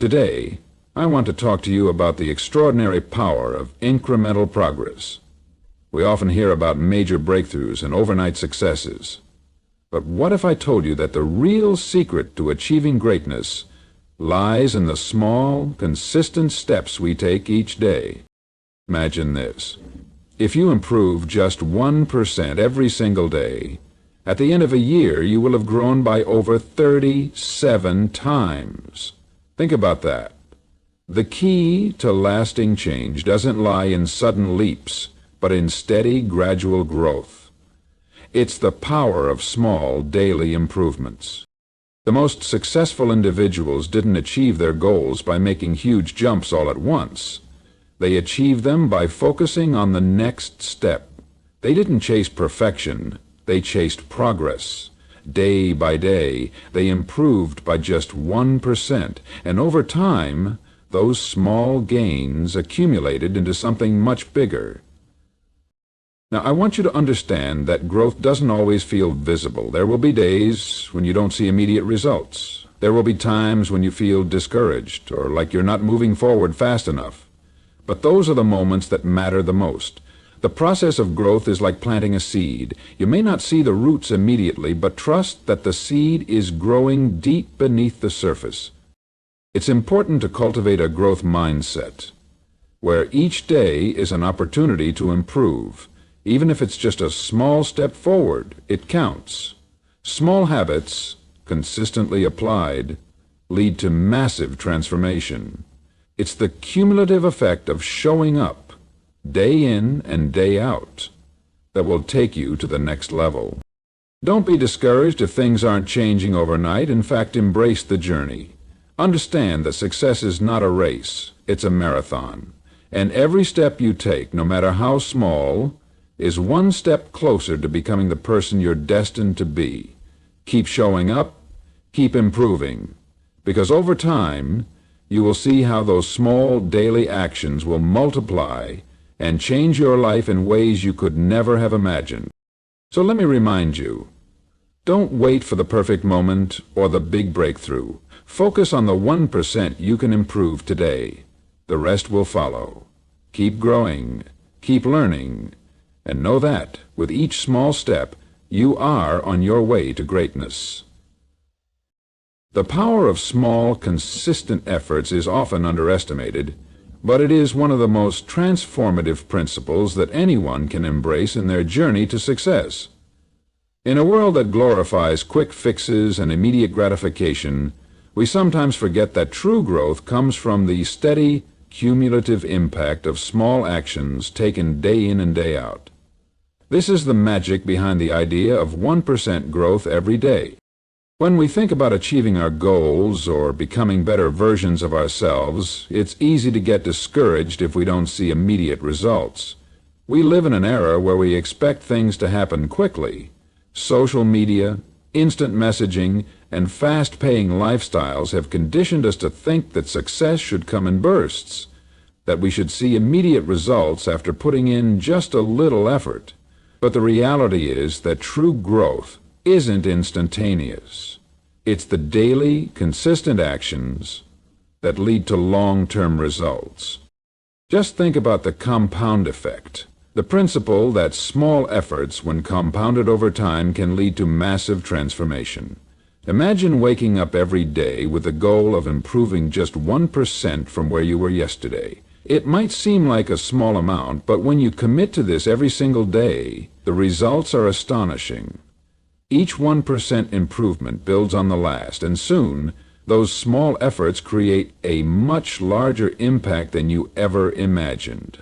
Today, I want to talk to you about the extraordinary power of incremental progress. We often hear about major breakthroughs and overnight successes. But what if I told you that the real secret to achieving greatness lies in the small, consistent steps we take each day? Imagine this. If you improve just 1% every single day, at the end of a year you will have grown by over 37 times. Think about that. The key to lasting change doesn't lie in sudden leaps, but in steady, gradual growth. It's the power of small, daily improvements. The most successful individuals didn't achieve their goals by making huge jumps all at once. They achieved them by focusing on the next step. They didn't chase perfection, they chased progress. Day by day, they improved by just 1%, and over time, those small gains accumulated into something much bigger. Now, I want you to understand that growth doesn't always feel visible. There will be days when you don't see immediate results. There will be times when you feel discouraged or like you're not moving forward fast enough. But those are the moments that matter the most. The process of growth is like planting a seed. You may not see the roots immediately, but trust that the seed is growing deep beneath the surface. It's important to cultivate a growth mindset, where each day is an opportunity to improve. Even if it's just a small step forward, it counts. Small habits, consistently applied, lead to massive transformation. It's the cumulative effect of showing up, day in and day out, that will take you to the next level. Don't be discouraged if things aren't changing overnight. In fact, embrace the journey. Understand that success is not a race, it's a marathon. And every step you take, no matter how small, is one step closer to becoming the person you're destined to be. Keep showing up, keep improving, because over time, you will see how those small daily actions will multiply and change your life in ways you could never have imagined. So let me remind you, don't wait for the perfect moment or the big breakthrough. Focus on the 1% you can improve today. The rest will follow. Keep growing, keep learning, and know that, with each small step, you are on your way to greatness. The power of small, consistent efforts is often underestimated, but it is one of the most transformative principles that anyone can embrace in their journey to success. In a world that glorifies quick fixes and immediate gratification, we sometimes forget that true growth comes from the steady, cumulative impact of small actions taken day in and day out. This is the magic behind the idea of 1% growth every day. When we think about achieving our goals or becoming better versions of ourselves, it's easy to get discouraged if we don't see immediate results. We live in an era where we expect things to happen quickly. Social media, instant messaging, and fast-paying lifestyles have conditioned us to think that success should come in bursts, that we should see immediate results after putting in just a little effort. But the reality is that true growth isn't instantaneous. It's the daily, consistent actions that lead to long-term results. Just think about the compound effect, the principle that small efforts, when compounded over time, can lead to massive transformation. Imagine waking up every day with the goal of improving just 1% from where you were yesterday. It might seem like a small amount, but when you commit to this every single day, the results are astonishing. Each 1% improvement builds on the last, and soon, those small efforts create a much larger impact than you ever imagined.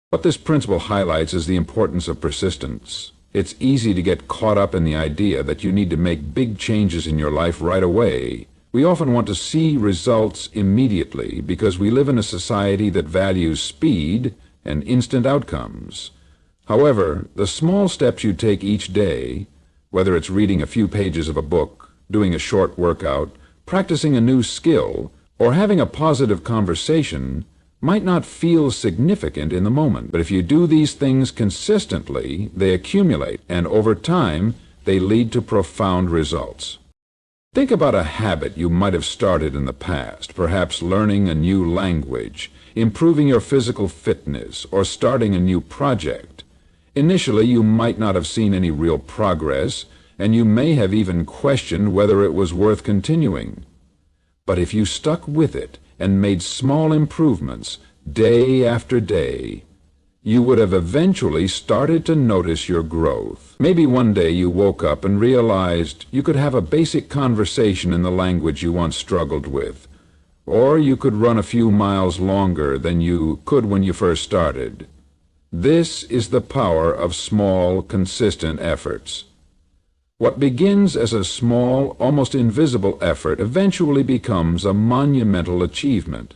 What this principle highlights is the importance of persistence. It's easy to get caught up in the idea that you need to make big changes in your life right away. We often want to see results immediately because we live in a society that values speed and instant outcomes. However, the small steps you take each day, whether it's reading a few pages of a book, doing a short workout, practicing a new skill, or having a positive conversation, might not feel significant in the moment. But if you do these things consistently, they accumulate, and over time, they lead to profound results. Think about a habit you might have started in the past, perhaps learning a new language, improving your physical fitness, or starting a new project. Initially, you might not have seen any real progress, and you may have even questioned whether it was worth continuing. But if you stuck with it and made small improvements day after day, you would have eventually started to notice your growth. Maybe one day you woke up and realized you could have a basic conversation in the language you once struggled with, or you could run a few miles longer than you could when you first started. This is the power of small, consistent efforts. What begins as a small, almost invisible effort eventually becomes a monumental achievement.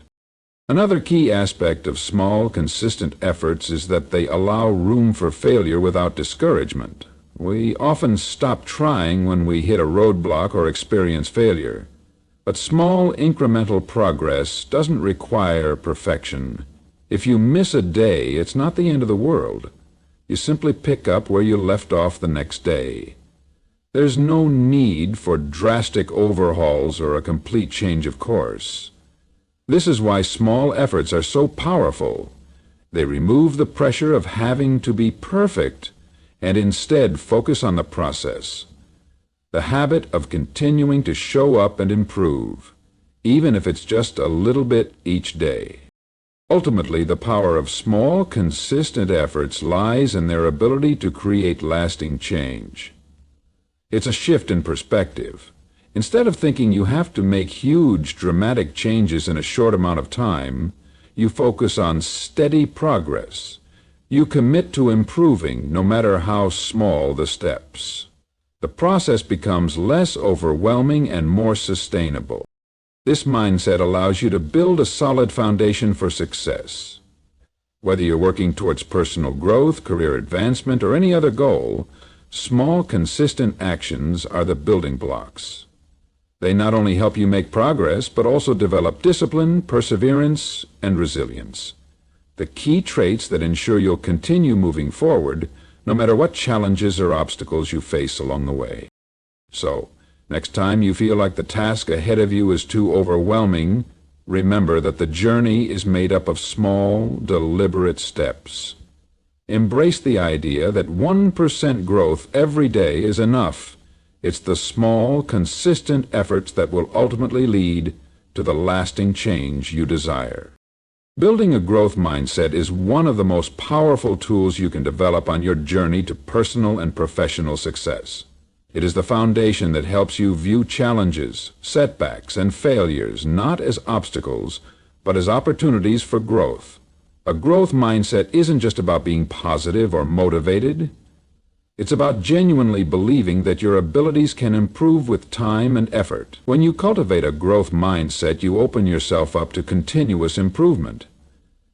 Another key aspect of small, consistent efforts is that they allow room for failure without discouragement. We often stop trying when we hit a roadblock or experience failure. But small, incremental progress doesn't require perfection. If you miss a day, it's not the end of the world. You simply pick up where you left off the next day. There's no need for drastic overhauls or a complete change of course. This is why small efforts are so powerful. They remove the pressure of having to be perfect and instead focus on the process. The habit of continuing to show up and improve, even if it's just a little bit each day. Ultimately, the power of small, consistent efforts lies in their ability to create lasting change. It's a shift in perspective. Instead of thinking you have to make huge, dramatic changes in a short amount of time, you focus on steady progress. You commit to improving, no matter how small the steps. The process becomes less overwhelming and more sustainable. This mindset allows you to build a solid foundation for success. Whether you're working towards personal growth, career advancement, or any other goal, small, consistent actions are the building blocks. They not only help you make progress, but also develop discipline, perseverance, and resilience. The key traits that ensure you'll continue moving forward, no matter what challenges or obstacles you face along the way. So, next time you feel like the task ahead of you is too overwhelming, remember that the journey is made up of small, deliberate steps. Embrace the idea that 1% growth every day is enough. It's the small, consistent efforts that will ultimately lead to the lasting change you desire. Building a growth mindset is one of the most powerful tools you can develop on your journey to personal and professional success. It is the foundation that helps you view challenges, setbacks, and failures not as obstacles, but as opportunities for growth. A growth mindset isn't just about being positive or motivated. It's about genuinely believing that your abilities can improve with time and effort. When you cultivate a growth mindset, you open yourself up to continuous improvement,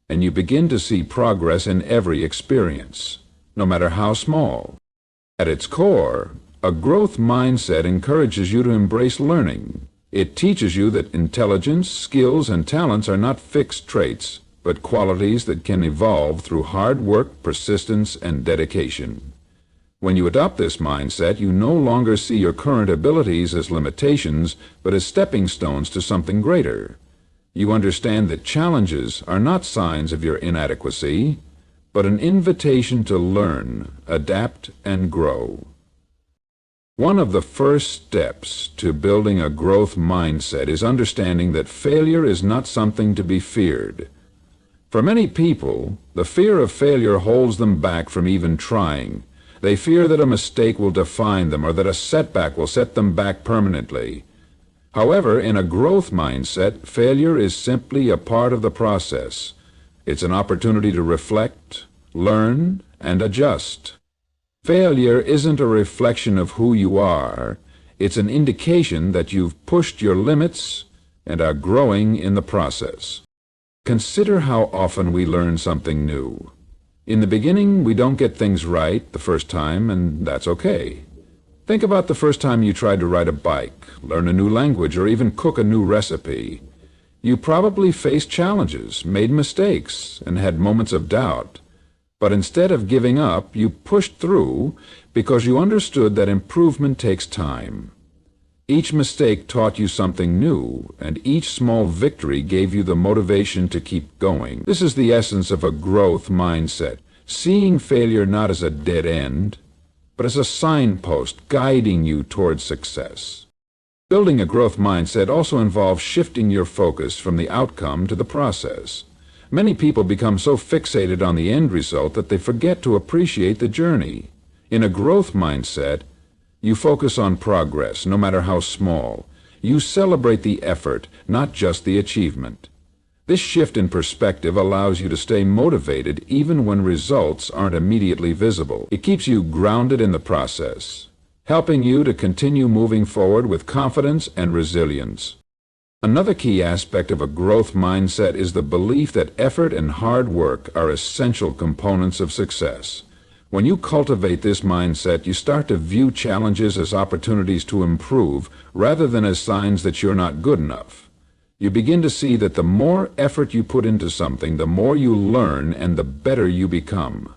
and you begin to see progress in every experience, no matter how small. At its core, a growth mindset encourages you to embrace learning. It teaches you that intelligence, skills, and talents are not fixed traits, but qualities that can evolve through hard work, persistence, and dedication. When you adopt this mindset, you no longer see your current abilities as limitations, but as stepping stones to something greater. You understand that challenges are not signs of your inadequacy, but an invitation to learn, adapt, and grow. One of the first steps to building a growth mindset is understanding that failure is not something to be feared. For many people, the fear of failure holds them back from even trying. They fear that a mistake will define them or that a setback will set them back permanently. However, in a growth mindset, failure is simply a part of the process. It's an opportunity to reflect, learn, and adjust. Failure isn't a reflection of who you are. It's an indication that you've pushed your limits and are growing in the process. Consider how often we learn something new. In the beginning, we don't get things right the first time, and that's okay. Think about the first time you tried to ride a bike, learn a new language, or even cook a new recipe. You probably faced challenges, made mistakes, and had moments of doubt. But instead of giving up, you pushed through because you understood that improvement takes time. Each mistake taught you something new, and each small victory gave you the motivation to keep going. This is the essence of a growth mindset, seeing failure not as a dead end, but as a signpost guiding you towards success. Building a growth mindset also involves shifting your focus from the outcome to the process. Many people become so fixated on the end result that they forget to appreciate the journey. In a growth mindset, you focus on progress, no matter how small. You celebrate the effort, not just the achievement. This shift in perspective allows you to stay motivated even when results aren't immediately visible. It keeps you grounded in the process, helping you to continue moving forward with confidence and resilience. Another key aspect of a growth mindset is the belief that effort and hard work are essential components of success. When you cultivate this mindset, you start to view challenges as opportunities to improve rather than as signs that you're not good enough. You begin to see that the more effort you put into something, the more you learn and the better you become.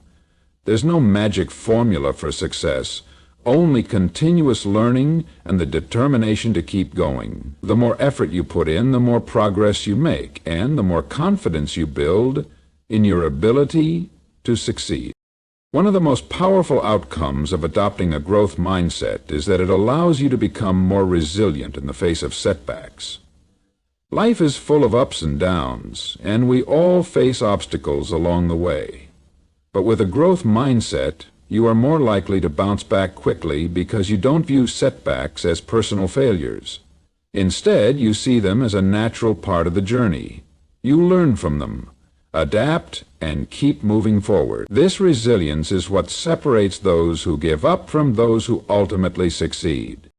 There's no magic formula for success, only continuous learning and the determination to keep going. The more effort you put in, the more progress you make, and the more confidence you build in your ability to succeed. One of the most powerful outcomes of adopting a growth mindset is that it allows you to become more resilient in the face of setbacks. Life is full of ups and downs, and we all face obstacles along the way. But with a growth mindset, you are more likely to bounce back quickly because you don't view setbacks as personal failures. Instead, you see them as a natural part of the journey. You learn from them, adapt, and keep moving forward. This resilience is what separates those who give up from those who ultimately succeed.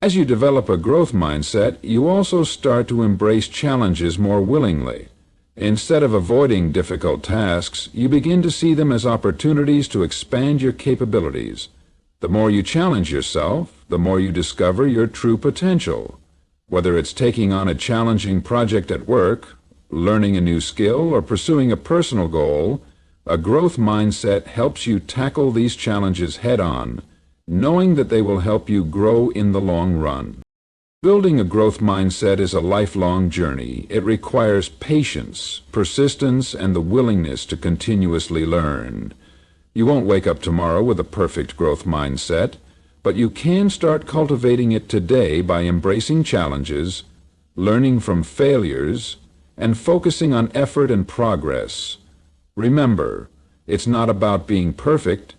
As you develop a growth mindset, you also start to embrace challenges more willingly. Instead of avoiding difficult tasks, you begin to see them as opportunities to expand your capabilities. The more you challenge yourself, the more you discover your true potential. Whether it's taking on a challenging project at work, learning a new skill, or pursuing a personal goal, a growth mindset helps you tackle these challenges head-on, knowing that they will help you grow in the long run. Building a growth mindset is a lifelong journey. It requires patience, persistence, and the willingness to continuously learn. You won't wake up tomorrow with a perfect growth mindset, but you can start cultivating it today by embracing challenges, learning from failures, and focusing on effort and progress. Remember, it's not about being perfect.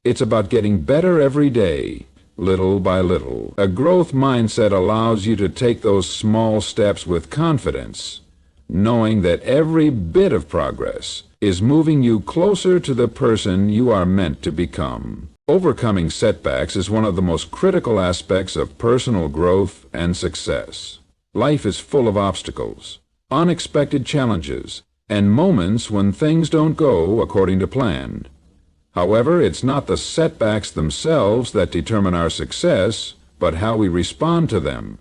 It's about getting better every day, little by little. A growth mindset allows you to take those small steps with confidence, knowing that every bit of progress is moving you closer to the person you are meant to become. Overcoming setbacks is one of the most critical aspects of personal growth and success. Life is full of obstacles, unexpected challenges, and moments when things don't go according to plan. However, it's not the setbacks themselves that determine our success, but how we respond to them.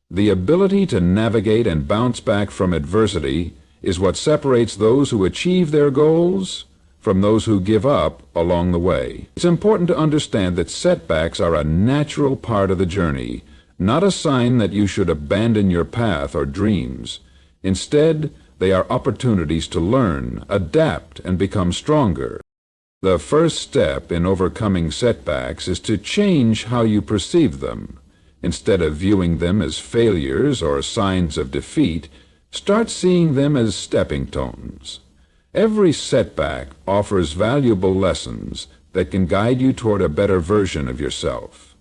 The ability to navigate and bounce back from adversity is what separates those who achieve their goals from those who give up along the way. It's important to understand that setbacks are a natural part of the journey, not a sign that you should abandon your path or dreams. Instead, they are opportunities to learn, adapt, and become stronger. The first step in overcoming setbacks is to change how you perceive them. Instead of viewing them as failures or signs of defeat, start seeing them as stepping stones. Every setback offers valuable lessons that can guide you toward a better version of yourself.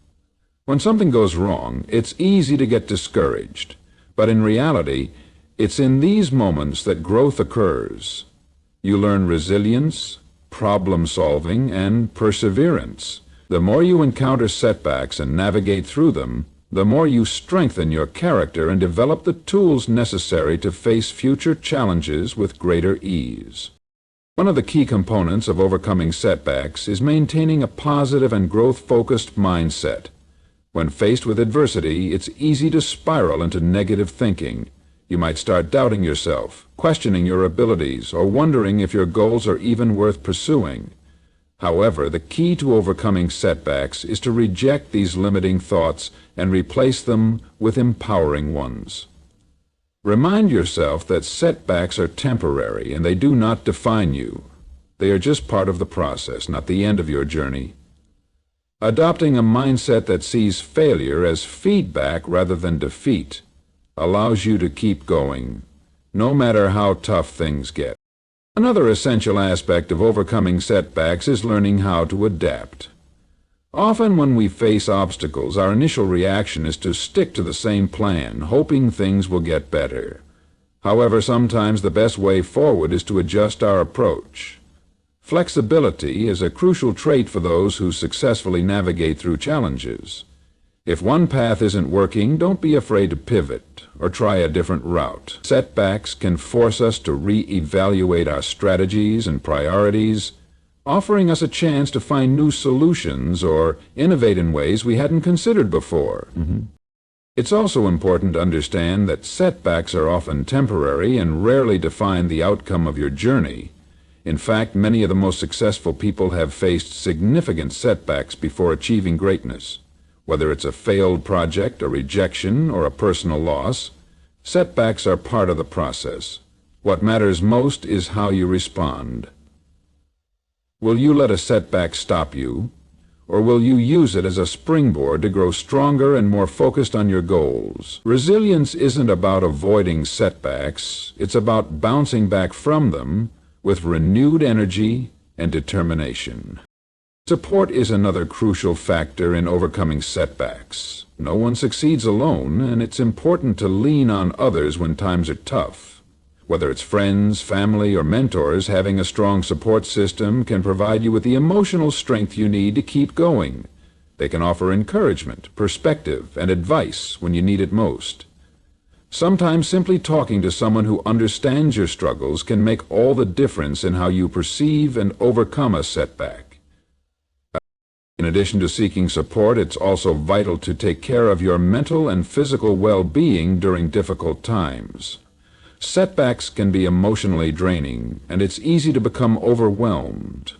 When something goes wrong, it's easy to get discouraged, but in reality, it's in these moments that growth occurs. You learn resilience, problem-solving, and perseverance. The more you encounter setbacks and navigate through them, the more you strengthen your character and develop the tools necessary to face future challenges with greater ease. One of the key components of overcoming setbacks is maintaining a positive and growth-focused mindset. When faced with adversity, it's easy to spiral into negative thinking. You might start doubting yourself, questioning your abilities, or wondering if your goals are even worth pursuing. However, the key to overcoming setbacks is to reject these limiting thoughts and replace them with empowering ones. Remind yourself that setbacks are temporary and they do not define you. They are just part of the process, not the end of your journey. Adopting a mindset that sees failure as feedback rather than defeat allows you to keep going, no matter how tough things get. Another essential aspect of overcoming setbacks is learning how to adapt. Often when we face obstacles, our initial reaction is to stick to the same plan, hoping things will get better. However, sometimes the best way forward is to adjust our approach. Flexibility is a crucial trait for those who successfully navigate through challenges. If one path isn't working, don't be afraid to pivot or try a different route. Setbacks can force us to re-evaluate our strategies and priorities, offering us a chance to find new solutions or innovate in ways we hadn't considered before. It's also important to understand that setbacks are often temporary and rarely define the outcome of your journey. In fact, many of the most successful people have faced significant setbacks before achieving greatness. Whether it's a failed project, a rejection, or a personal loss, setbacks are part of the process. What matters most is how you respond. Will you let a setback stop you, or will you use it as a springboard to grow stronger and more focused on your goals? Resilience isn't about avoiding setbacks, it's about bouncing back from them with renewed energy and determination. Support is another crucial factor in overcoming setbacks. No one succeeds alone, and it's important to lean on others when times are tough. Whether it's friends, family, or mentors, having a strong support system can provide you with the emotional strength you need to keep going. They can offer encouragement, perspective, and advice when you need it most. Sometimes simply talking to someone who understands your struggles can make all the difference in how you perceive and overcome a setback. In addition to seeking support, it's also vital to take care of your mental and physical well-being during difficult times. Setbacks can be emotionally draining, and it's easy to become overwhelmed.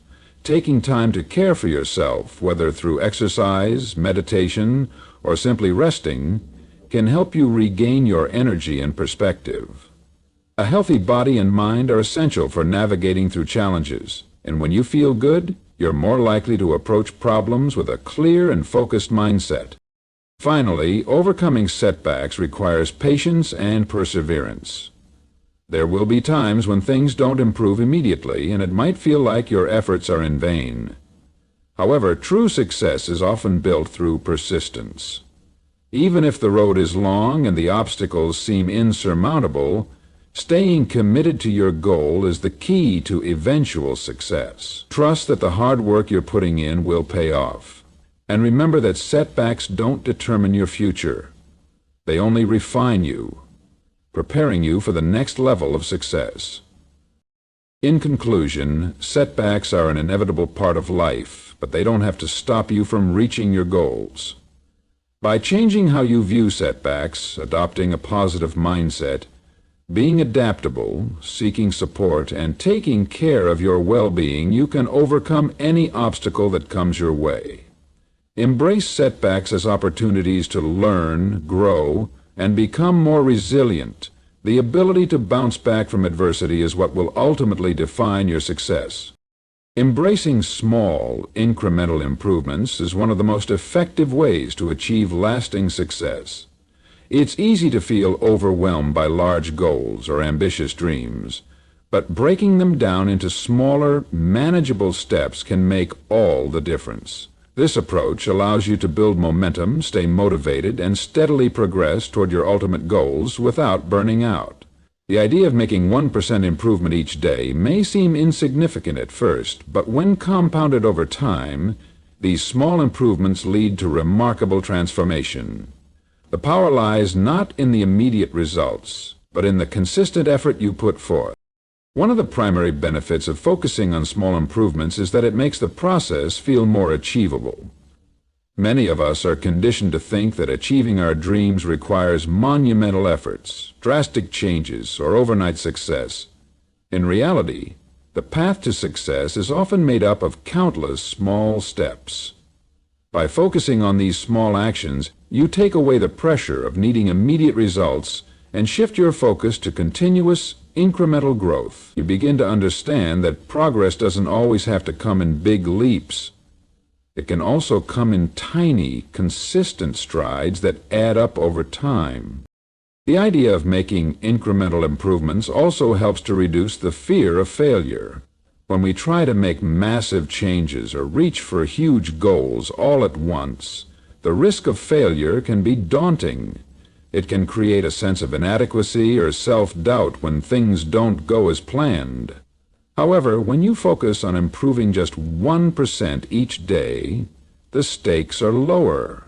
Taking time to care for yourself, whether through exercise, meditation, or simply resting, can help you regain your energy and perspective. A healthy body and mind are essential for navigating through challenges, and when you feel good, you're more likely to approach problems with a clear and focused mindset. Finally, overcoming setbacks requires patience and perseverance. There will be times when things don't improve immediately, and it might feel like your efforts are in vain. However, true success is often built through persistence. Even if the road is long and the obstacles seem insurmountable, staying committed to your goal is the key to eventual success. Trust that the hard work you're putting in will pay off. And remember that setbacks don't determine your future. They only refine you, preparing you for the next level of success. In conclusion, setbacks are an inevitable part of life, but they don't have to stop you from reaching your goals. By changing how you view setbacks, adopting a positive mindset, being adaptable, seeking support, and taking care of your well-being, you can overcome any obstacle that comes your way. Embrace setbacks as opportunities to learn, grow, and become more resilient. The ability to bounce back from adversity is what will ultimately define your success. Embracing small, incremental improvements is one of the most effective ways to achieve lasting success. It's easy to feel overwhelmed by large goals or ambitious dreams, but breaking them down into smaller, manageable steps can make all the difference. This approach allows you to build momentum, stay motivated, and steadily progress toward your ultimate goals without burning out. The idea of making 1% improvement each day may seem insignificant at first, but when compounded over time, these small improvements lead to remarkable transformation. The power lies not in the immediate results, but in the consistent effort you put forth. One of the primary benefits of focusing on small improvements is that it makes the process feel more achievable. Many of us are conditioned to think that achieving our dreams requires monumental efforts, drastic changes, or overnight success. In reality, The path to success is often made up of countless small steps. By focusing on these small actions, you take away the pressure of needing immediate results and shift your focus to continuous, incremental growth. You begin to understand that progress doesn't always have to come in big leaps. It can also come in tiny, consistent strides that add up over time. The idea of making incremental improvements also helps to reduce the fear of failure. When we try to make massive changes or reach for huge goals all at once, the risk of failure can be daunting. It can create a sense of inadequacy or self-doubt when things don't go as planned. However, when you focus on improving just 1% each day, the stakes are lower.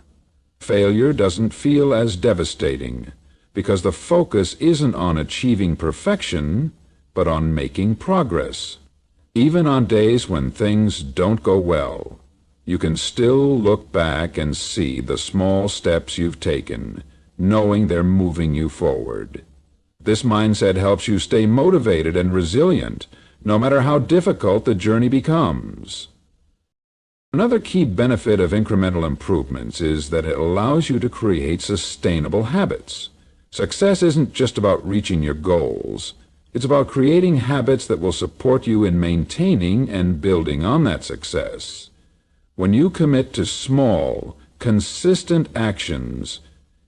Failure doesn't feel as devastating because the focus isn't on achieving perfection, but on making progress. Even on days when things don't go well, you can still look back and see the small steps you've taken, knowing they're moving you forward. This mindset helps you stay motivated and resilient, no matter how difficult the journey becomes. Another key benefit of incremental improvements is that it allows you to create sustainable habits. Success isn't just about reaching your goals. It's about creating habits that will support you in maintaining and building on that success. When you commit to small, consistent actions,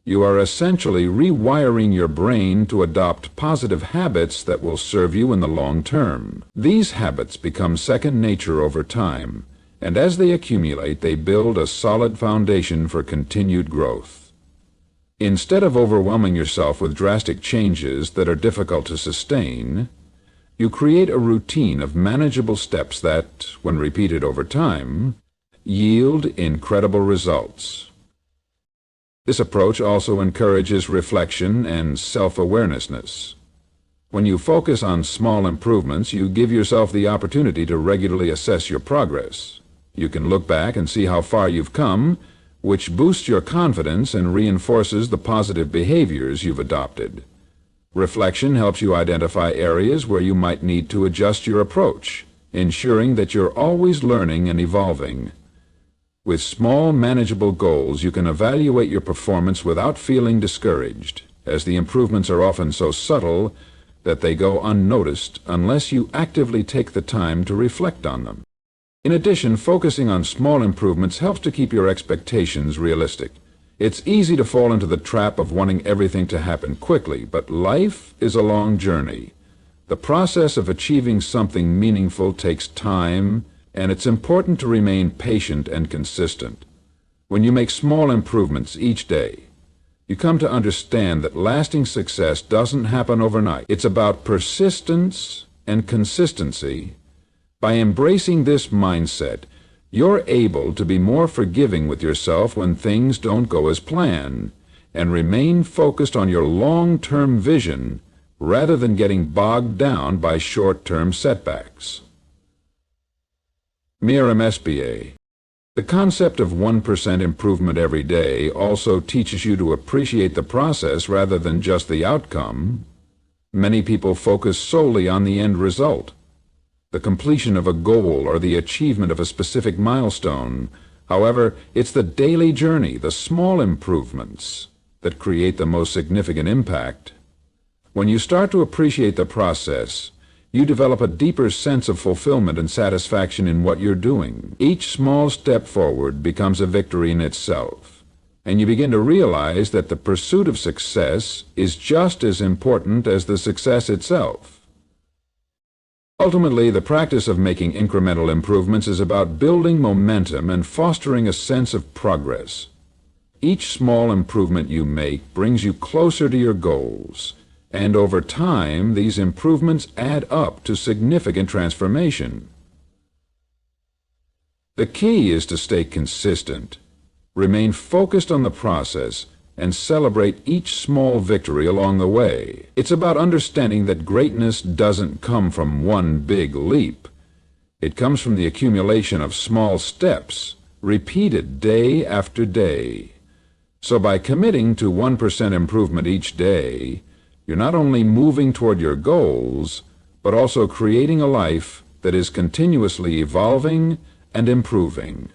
you are essentially rewiring your brain to adopt positive habits that will serve you in the long term. These habits become second nature over time, and as they accumulate, they build a solid foundation for continued growth. Instead of overwhelming yourself with drastic changes that are difficult to sustain, you create a routine of manageable steps that, when repeated over time, yield incredible results. This approach also encourages reflection and self-awareness. When you focus on small improvements, you give yourself the opportunity to regularly assess your progress. You can look back and see how far you've come, which boosts your confidence and reinforces the positive behaviors you've adopted. Reflection helps you identify areas where you might need to adjust your approach, ensuring that you're always learning and evolving. With small, manageable goals, you can evaluate your performance without feeling discouraged, as the improvements are often so subtle that they go unnoticed unless you actively take the time to reflect on them. In addition, focusing on small improvements helps to keep your expectations realistic. It's easy to fall into the trap of wanting everything to happen quickly, but life is a long journey. The process of achieving something meaningful takes time, and it's important to remain patient and consistent. When you make small improvements each day, you come to understand that lasting success doesn't happen overnight. It's about persistence and consistency. By embracing this mindset, you're able to be more forgiving with yourself when things don't go as planned, and remain focused on your long-term vision rather than getting bogged down by short-term setbacks. Miriam SBA. The concept of 1% improvement every day also teaches you to appreciate the process rather than just the outcome. Many people focus solely on the end result, the completion of a goal or the achievement of a specific milestone. However, it's the daily journey, the small improvements, that create the most significant impact. When you start to appreciate the process, you develop a deeper sense of fulfillment and satisfaction in what you're doing. Each small step forward becomes a victory in itself, and you begin to realize that the pursuit of success is just as important as the success itself. Ultimately, the practice of making incremental improvements is about building momentum and fostering a sense of progress. Each small improvement you make brings you closer to your goals, and over time, these improvements add up to significant transformation. The key is to stay consistent, remain focused on the process, and celebrate each small victory along the way. It's about understanding that greatness doesn't come from one big leap. It comes from the accumulation of small steps, repeated day after day. So by committing to 1% improvement each day, you're not only moving toward your goals, but also creating a life that is continuously evolving and improving.